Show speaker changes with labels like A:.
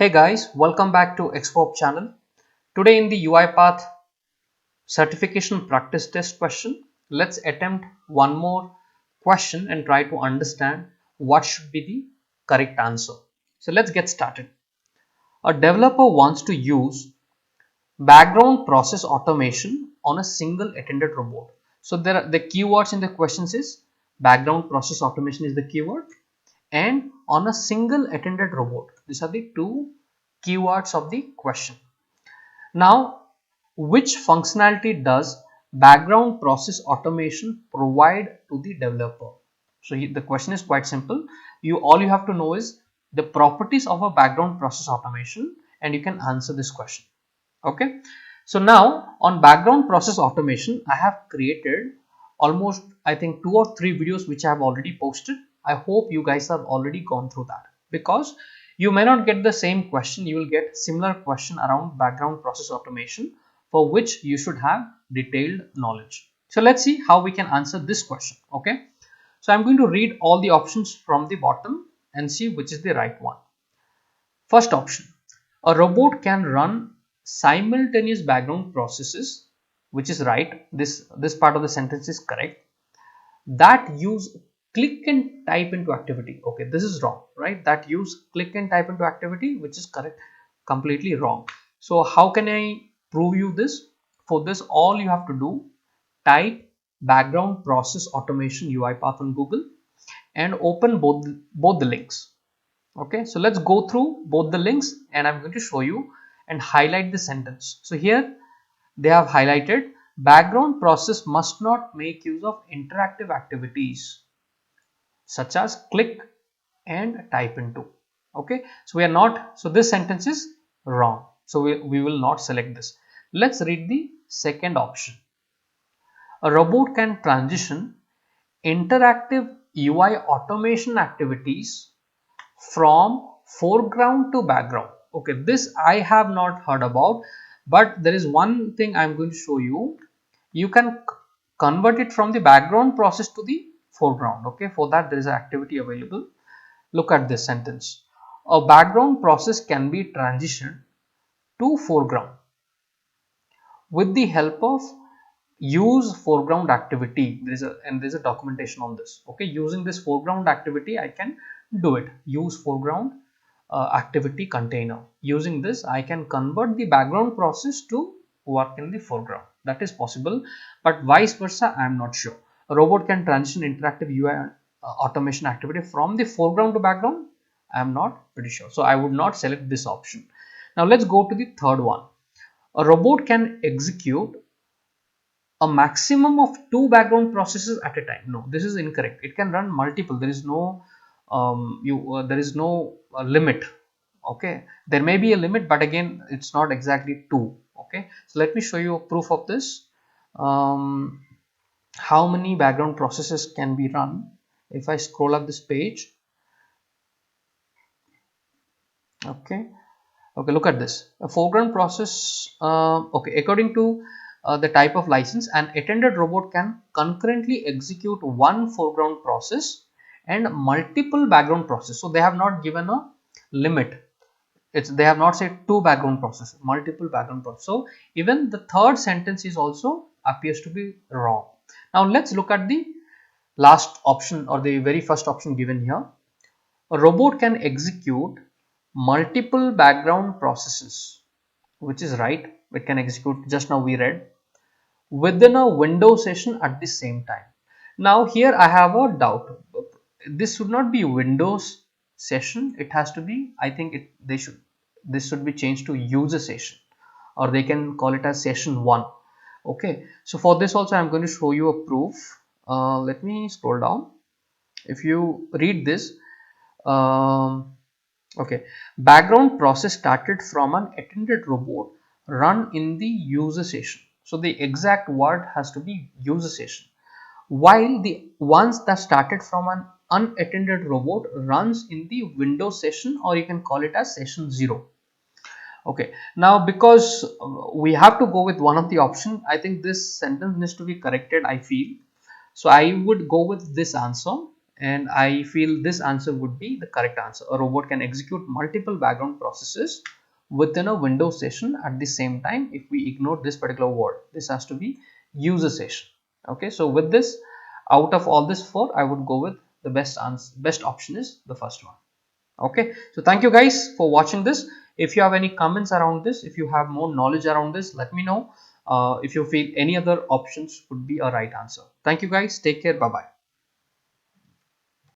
A: Hey guys, welcome back to ExpoHub channel. Today in the Uipath certification practice test question, let's attempt one more question and try to understand what should be the correct answer. So let's get started. A developer wants to use background process automation on a single attended robot. So there are the keywords in the questions is background process automation is the keyword and on a single attended robot. These are the two keywords of the question. Now, which functionality does background process automation provide to the developer? So the question is quite simple. All you have to know is the properties of a background process automation and you can answer this question. Okay. So now on background process automation, I have created almost I think 2 or 3 videos which I have already posted. I hope you guys have already gone through that, because you may not get the same question, you will get similar question around background process automation for which you should have detailed knowledge. So let's see how we can answer this question. Okay. So I'm going to read all the options from the bottom and see which is the right one. First option, a robot can run simultaneous background processes, which is right. This part of the sentence is correct. That use click and type into activity. Okay, this is wrong, right? That use click and type into activity, which is correct, completely wrong. So how can I prove you this? For this, all you have to do, type background process automation UiPath on Google and open both the links. Okay, so let's go through both the links and I'm going to show you and highlight the sentence. So here they have highlighted background process must not make use of interactive activities such as click and type into. Okay, so we are not, so this sentence is wrong, so we will not select this. Let's read the second option. A robot can transition interactive UI automation activities from foreground to background. Okay, this I have not heard about, but there is one thing I'm going to show you. You can convert it from the background process to the foreground. Okay, for that there is an activity available. Look at this sentence. A background process can be transitioned to foreground with the help of use foreground activity. There's a documentation on this. Okay, using this foreground activity I can do it. Use foreground activity container. Using this I can convert the background process to work in the foreground. That is possible, but vice versa I am not sure. A robot can transition interactive UI automation activity from the foreground to background. I am not pretty sure, so I would not select this option. Now let's go to the third one. A robot can execute a maximum of 2 background processes at a time. No, this is incorrect. It can run multiple. There is no limit. Okay, there may be a limit, but again it's not exactly 2. Okay, so let me show you a proof of this. How many background processes can be run? If I scroll up this page, okay, look at this. A foreground process, okay, according to the type of license, an attended robot can concurrently execute one foreground process and multiple background process. So they have not given a limit. They have not said 2 background process, multiple background process. So even the third sentence is also appears to be wrong. Now let's look at the last option, or the very first option given here. A robot can execute multiple background processes, which is right. It can execute, just now we read, within a window session at the same time. Now here I have a doubt. This should not be Windows session. It has to be, I think this should be changed to user session, or they can call it as session 1. Okay, so for this also I'm going to show you a proof. Let me scroll down. If you read this, okay, background process started from an attended robot run in the user session. So the exact word has to be user session, while the ones that started from an unattended robot runs in the Windows session, or you can call it as session 0. Okay, now because we have to go with one of the option, I think this sentence needs to be corrected, I feel. So I would go with this answer, and I feel this answer would be the correct answer. A robot can execute multiple background processes within a Windows session at the same time. If we ignore this particular word, this has to be user session. Okay, so with this, out of all this four, I would go with the best answer. Best option is the first one. Okay, so thank you guys for watching this. If you have any comments around this, if you have more knowledge around this, let me know. If you feel any other options would be a right answer. Thank you guys. Take care. Bye bye.